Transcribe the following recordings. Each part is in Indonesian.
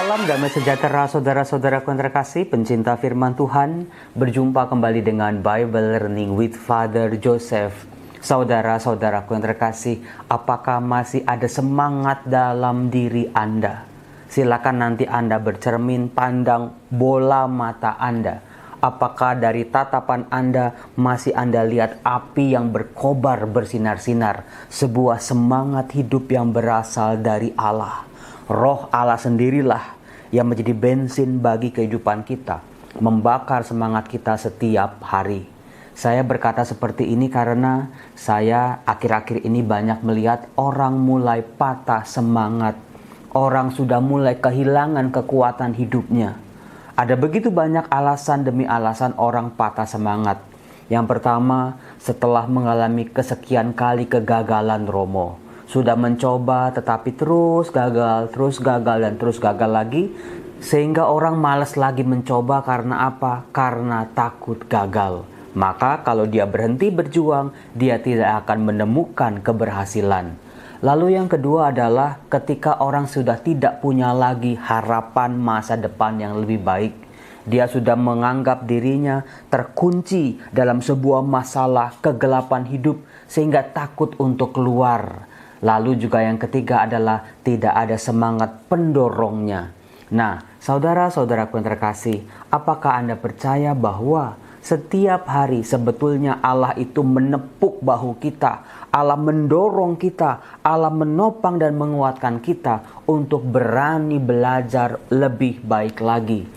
Salam damai sejahtera saudara-saudaraku yang terkasih, pencinta firman Tuhan. Berjumpa kembali dengan Bible Learning with Father Joseph. Saudara-saudaraku yang terkasih, apakah masih ada semangat dalam diri Anda? Silakan nanti Anda bercermin, pandang bola mata Anda. Apakah dari tatapan Anda masih Anda lihat api yang berkobar bersinar-sinar, sebuah semangat hidup yang berasal dari Allah? Roh Allah sendirilah yang menjadi bensin bagi kehidupan kita, membakar semangat kita setiap hari. Saya berkata seperti ini karena saya akhir-akhir ini banyak melihat orang mulai patah semangat. Orang sudah mulai kehilangan kekuatan hidupnya. Ada begitu banyak alasan demi alasan orang patah semangat. Yang pertama, setelah mengalami kesekian kali kegagalan Romo. Sudah mencoba tetapi terus gagal, dan terus gagal lagi. Sehingga orang malas lagi mencoba karena apa? Karena takut gagal. Maka kalau dia berhenti berjuang, dia tidak akan menemukan keberhasilan. Lalu yang kedua adalah ketika orang sudah tidak punya lagi harapan masa depan yang lebih baik. Dia sudah menganggap dirinya terkunci dalam sebuah masalah kegelapan hidup sehingga takut untuk keluar. Lalu juga yang ketiga adalah tidak ada semangat pendorongnya. Nah, saudara-saudaraku yang terkasih, apakah Anda percaya bahwa setiap hari sebetulnya Allah itu menepuk bahu kita, Allah mendorong kita, Allah menopang dan menguatkan kita untuk berani belajar lebih baik lagi.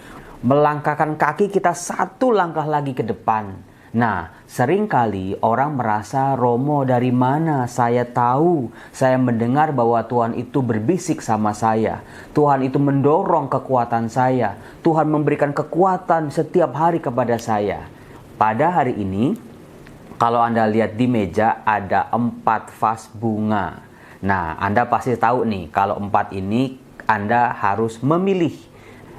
Melangkahkan kaki kita satu langkah lagi ke depan. Nah, seringkali orang merasa, Romo, dari mana saya tahu? Saya mendengar bahwa Tuhan itu berbisik sama saya. Tuhan itu mendorong kekuatan saya. Tuhan memberikan kekuatan setiap hari kepada saya. Pada hari ini, kalau Anda lihat di meja ada 4 vas bunga. Nah, Anda pasti tahu nih, kalau 4 ini Anda harus memilih.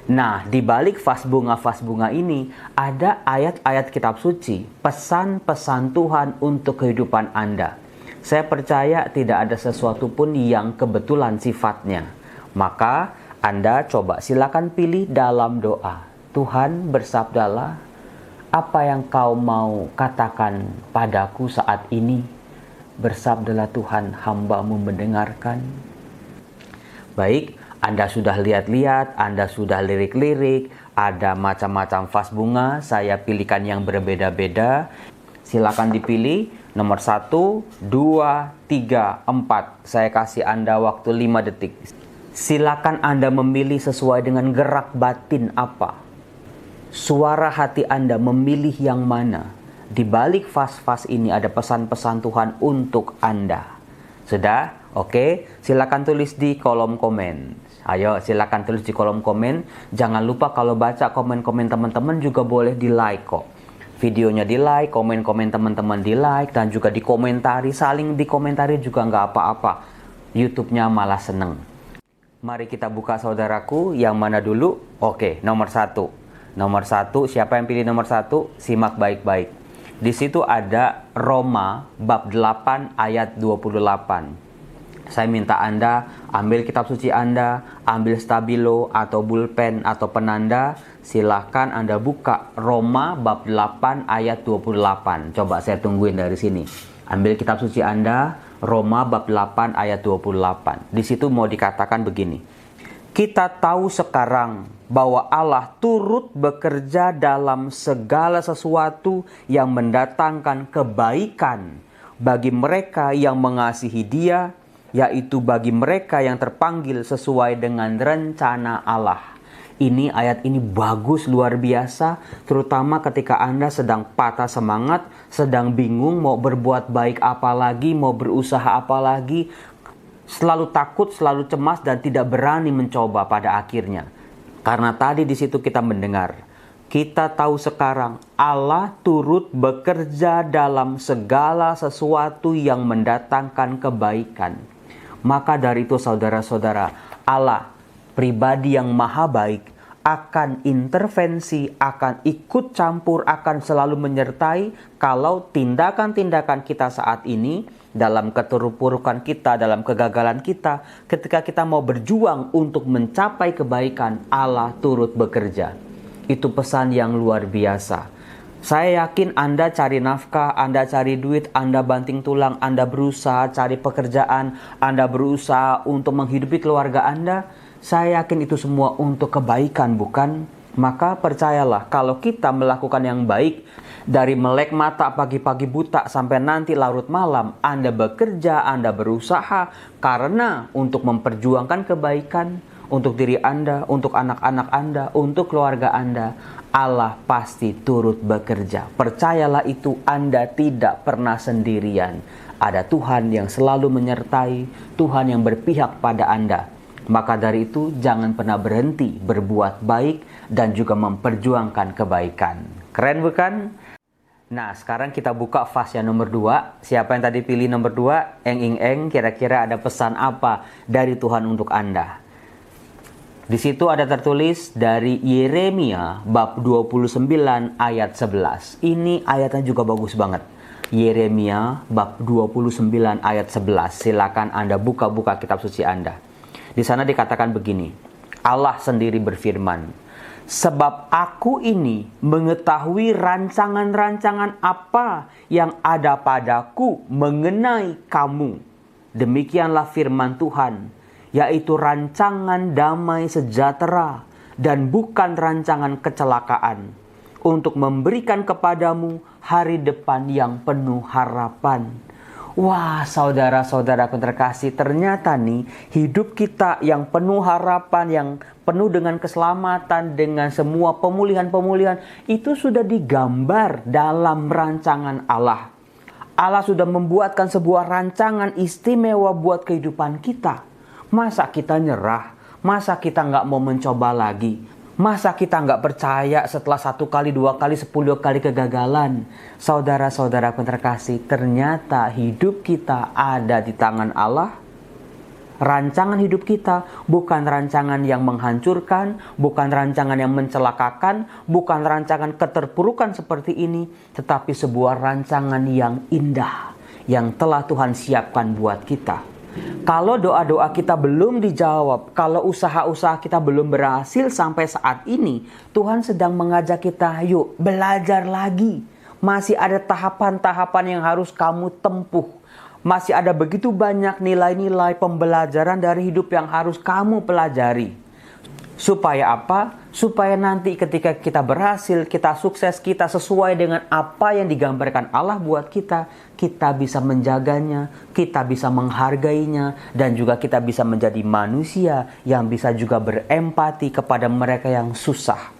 Nah, di balik vas bunga ini ada ayat-ayat kitab suci, pesan-pesan Tuhan untuk kehidupan Anda. Saya percaya tidak ada sesuatu pun yang kebetulan sifatnya. Maka Anda coba silakan pilih dalam doa. Tuhan, bersabdalah, apa yang kau mau katakan padaku saat ini? Bersabdalah Tuhan, hamba-Mu mendengarkan. Baik. Anda sudah lihat-lihat, Anda sudah lirik-lirik, ada macam-macam vas bunga, saya pilihkan yang berbeda-beda. Silakan dipilih nomor 1, 2, 3, 4. Saya kasih Anda waktu 5 detik. Silakan Anda memilih sesuai dengan gerak batin apa. Suara hati Anda memilih yang mana. Di balik vas-vas ini ada pesan-pesan Tuhan untuk Anda. Sudah? Oke, silakan tulis di kolom komen. Ayo, silakan tulis di kolom komen. Jangan lupa kalau baca komen-komen teman-teman juga boleh di like kok. Videonya di like, komen-komen teman-teman di like, dan juga dikomentari. Saling dikomentari juga nggak apa-apa. YouTube-nya malah seneng. Mari kita buka saudaraku, yang mana dulu? Oke, nomor 1. Nomor 1, siapa yang pilih nomor 1? Simak baik-baik. Di situ ada Roma bab 8 ayat 28. Saya minta Anda ambil kitab suci Anda, ambil stabilo atau pulpen atau penanda. Silahkan Anda buka Roma bab 8 ayat 28. Coba saya tungguin dari sini. Ambil kitab suci Anda, Roma bab 8 ayat 28. Di situ mau dikatakan begini. Kita tahu sekarang bahwa Allah turut bekerja dalam segala sesuatu yang mendatangkan kebaikan bagi mereka yang mengasihi Dia, yaitu bagi mereka yang terpanggil sesuai dengan rencana Allah. Ini ayat ini bagus luar biasa, terutama ketika Anda sedang patah semangat, sedang bingung mau berbuat baik apa lagi, mau berusaha apa lagi, selalu takut, selalu cemas dan tidak berani mencoba pada akhirnya. Karena tadi di situ kita mendengar, kita tahu sekarang Allah turut bekerja dalam segala sesuatu yang mendatangkan kebaikan. Maka dari itu saudara-saudara, Allah pribadi yang maha baik, akan intervensi, akan ikut campur, akan selalu menyertai kalau tindakan-tindakan kita saat ini, dalam keterpurukan kita, dalam kegagalan kita, ketika kita mau berjuang untuk mencapai kebaikan, Allah turut bekerja. Itu pesan yang luar biasa. Saya yakin Anda cari nafkah, Anda cari duit, Anda banting tulang, Anda berusaha cari pekerjaan, Anda berusaha untuk menghidupi keluarga Anda. Saya yakin itu semua untuk kebaikan, bukan? Maka percayalah, kalau kita melakukan yang baik, dari melek mata pagi-pagi buta sampai nanti larut malam, Anda bekerja, Anda berusaha, karena untuk memperjuangkan kebaikan, untuk diri Anda, untuk anak-anak Anda, untuk keluarga Anda, Allah pasti turut bekerja. Percayalah itu, Anda tidak pernah sendirian. Ada Tuhan yang selalu menyertai, Tuhan yang berpihak pada Anda. Maka dari itu jangan pernah berhenti berbuat baik dan juga memperjuangkan kebaikan. Keren bukan? Nah, sekarang kita buka fase yang nomor 2. Siapa yang tadi pilih nomor 2? Eng, kira-kira ada pesan apa dari Tuhan untuk Anda? Di situ ada tertulis dari Yeremia bab 29 ayat 11. Ini ayatnya juga bagus banget. Yeremia bab 29 ayat 11. Silakan Anda buka-buka kitab suci Anda. Di sana dikatakan begini, Allah sendiri berfirman, sebab aku ini mengetahui rancangan-rancangan apa yang ada padaku mengenai kamu. Demikianlah firman Tuhan, yaitu rancangan damai sejahtera dan bukan rancangan kecelakaan, untuk memberikan kepadamu hari depan yang penuh harapan. Wah, saudara-saudaraku terkasih, ternyata nih hidup kita yang penuh harapan, yang penuh dengan keselamatan, dengan semua pemulihan-pemulihan, itu sudah digambar dalam rancangan Allah. Allah sudah membuatkan sebuah rancangan istimewa buat kehidupan kita. Masa kita nyerah? Masa kita nggak mau mencoba lagi? Masa kita nggak percaya setelah 1 kali, 2 kali, 10 kali kegagalan? Saudara-saudaraku terkasih, ternyata hidup kita ada di tangan Allah. Rancangan hidup kita bukan rancangan yang menghancurkan, bukan rancangan yang mencelakakan, bukan rancangan keterpurukan seperti ini, tetapi sebuah rancangan yang indah, yang telah Tuhan siapkan buat kita. Kalau doa-doa kita belum dijawab, kalau usaha-usaha kita belum berhasil sampai saat ini, Tuhan sedang mengajak kita, yuk belajar lagi. Masih ada tahapan-tahapan yang harus kamu tempuh. Masih ada begitu banyak nilai-nilai pembelajaran dari hidup yang harus kamu pelajari. Supaya apa? Supaya nanti ketika kita berhasil, kita sukses, kita sesuai dengan apa yang digambarkan Allah buat kita, kita bisa menjaganya, kita bisa menghargainya, dan juga kita bisa menjadi manusia yang bisa juga berempati kepada mereka yang susah.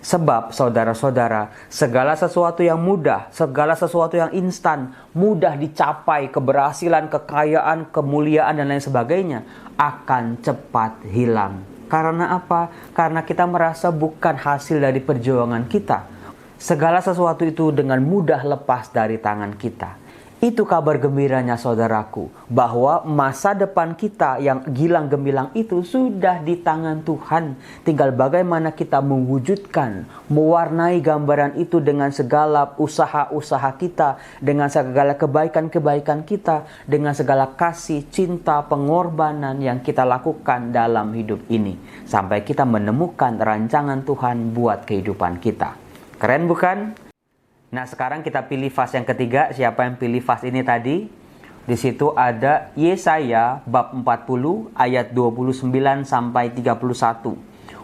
Sebab saudara-saudara, segala sesuatu yang mudah, segala sesuatu yang instan, mudah dicapai, keberhasilan, kekayaan, kemuliaan, dan lain sebagainya, akan cepat hilang. Karena apa? Karena kita merasa bukan hasil dari perjuangan kita. Segala sesuatu itu dengan mudah lepas dari tangan kita. Itu kabar gembiranya saudaraku, bahwa masa depan kita yang gilang gemilang itu sudah di tangan Tuhan. Tinggal bagaimana kita mewujudkan, mewarnai gambaran itu dengan segala usaha-usaha kita, dengan segala kebaikan-kebaikan kita, dengan segala kasih, cinta, pengorbanan yang kita lakukan dalam hidup ini. Sampai kita menemukan rancangan Tuhan buat kehidupan kita. Keren bukan? Nah, sekarang kita pilih fase yang ketiga. Siapa yang pilih fase ini tadi? Di situ ada Yesaya bab 40 ayat 29 sampai 31.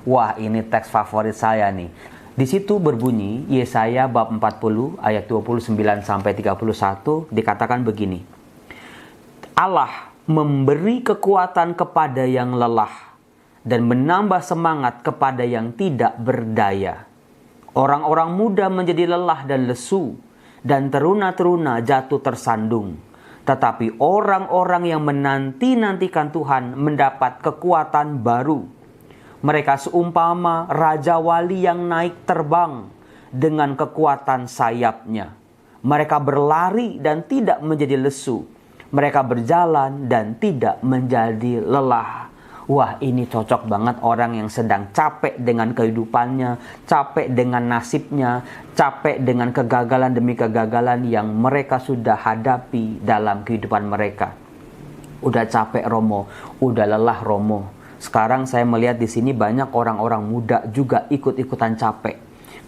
Wah, ini teks favorit saya nih. Di situ berbunyi Yesaya bab 40 ayat 29 sampai 31 dikatakan begini. Allah memberi kekuatan kepada yang lelah dan menambah semangat kepada yang tidak berdaya. Orang-orang muda menjadi lelah dan lesu, dan teruna-teruna jatuh tersandung. Tetapi orang-orang yang menanti-nantikan Tuhan mendapat kekuatan baru. Mereka seumpama raja wali yang naik terbang dengan kekuatan sayapnya. Mereka berlari dan tidak menjadi lesu. Mereka berjalan dan tidak menjadi lelah. Wah, ini cocok banget orang yang sedang capek dengan kehidupannya, capek dengan nasibnya, capek dengan kegagalan demi kegagalan yang mereka sudah hadapi dalam kehidupan mereka. Udah capek Romo, udah lelah Romo. Sekarang saya melihat di sini banyak orang-orang muda juga ikut-ikutan capek.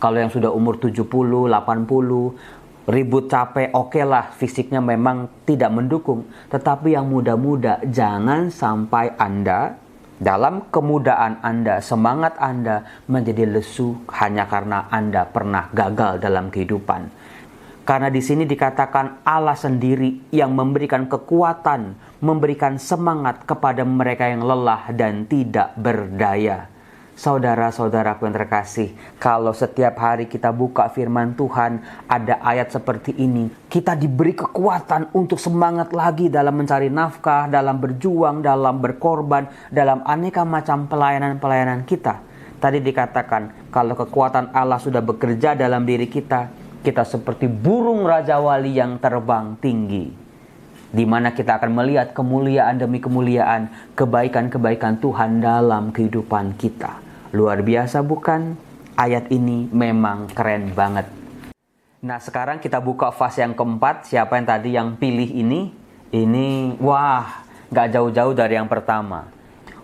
Kalau yang sudah umur 70, 80, ribut capek, oke lah, fisiknya memang tidak mendukung. Tetapi yang muda-muda, jangan sampai Anda dalam kemudaan Anda, semangat Anda menjadi lesu hanya karena Anda pernah gagal dalam kehidupan. Karena di sini dikatakan Allah sendiri yang memberikan kekuatan, memberikan semangat kepada mereka yang lelah dan tidak berdaya. Saudara-saudaraku yang terkasih, kalau setiap hari kita buka firman Tuhan, ada ayat seperti ini, kita diberi kekuatan untuk semangat lagi dalam mencari nafkah, dalam berjuang, dalam berkorban, dalam aneka macam pelayanan-pelayanan kita. Tadi dikatakan, kalau kekuatan Allah sudah bekerja dalam diri kita, kita seperti burung Raja Wali yang terbang tinggi, di mana kita akan melihat kemuliaan demi kemuliaan, kebaikan-kebaikan Tuhan dalam kehidupan kita. Luar biasa bukan? Ayat ini memang keren banget. Nah, sekarang kita buka fase yang keempat. Siapa yang tadi yang pilih ini? Ini, wah, gak jauh-jauh dari yang pertama.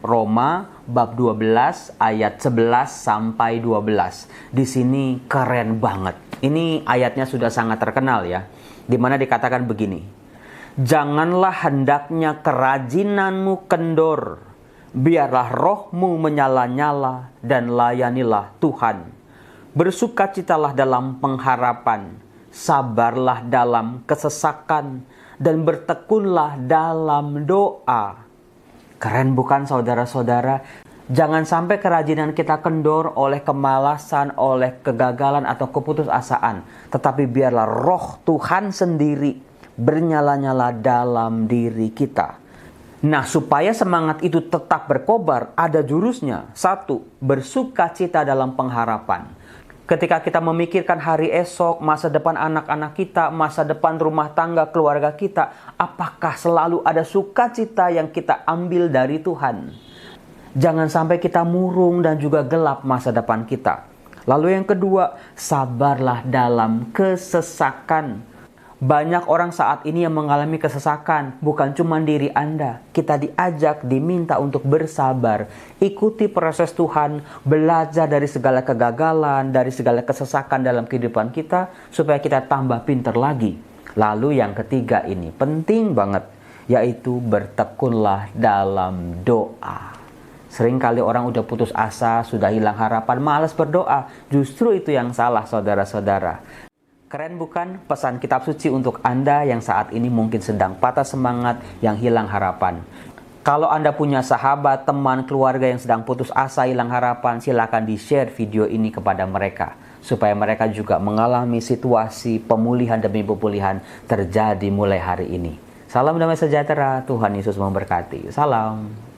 Roma bab 12 ayat 11 sampai 12. Di sini keren banget. Ini ayatnya sudah sangat terkenal ya. Di mana dikatakan begini. Janganlah hendaknya kerajinanmu kendor. Biarlah rohmu menyala-nyala dan layanilah Tuhan. Bersukacitalah dalam pengharapan, sabarlah dalam kesesakan, dan bertekunlah dalam doa. Keren bukan saudara-saudara? Jangan sampai kerajinan kita kendor oleh kemalasan, oleh kegagalan atau keputusasaan. Tetapi biarlah roh Tuhan sendiri bernyala-nyala dalam diri kita. Nah, supaya semangat itu tetap berkobar, ada jurusnya. 1. Bersukacita dalam pengharapan. Ketika kita memikirkan hari esok, masa depan anak-anak kita, masa depan rumah tangga keluarga kita, apakah selalu ada sukacita yang kita ambil dari Tuhan? Jangan sampai kita murung dan juga gelap masa depan kita. Lalu yang kedua, sabarlah dalam kesesakan. Banyak orang saat ini yang mengalami kesesakan, bukan cuma diri Anda. Kita diajak, diminta untuk bersabar, ikuti proses Tuhan, belajar dari segala kegagalan, dari segala kesesakan dalam kehidupan kita, supaya kita tambah pintar lagi. Lalu yang ketiga ini, penting banget, yaitu bertekunlah dalam doa. Seringkali orang udah putus asa, sudah hilang harapan, malas berdoa. Justru itu yang salah saudara-saudara. Keren bukan pesan kitab suci untuk Anda yang saat ini mungkin sedang patah semangat, yang hilang harapan. Kalau Anda punya sahabat, teman, keluarga yang sedang putus asa, hilang harapan, silakan di-share video ini kepada mereka. Supaya mereka juga mengalami situasi pemulihan demi pemulihan terjadi mulai hari ini. Salam damai sejahtera, Tuhan Yesus memberkati. Salam.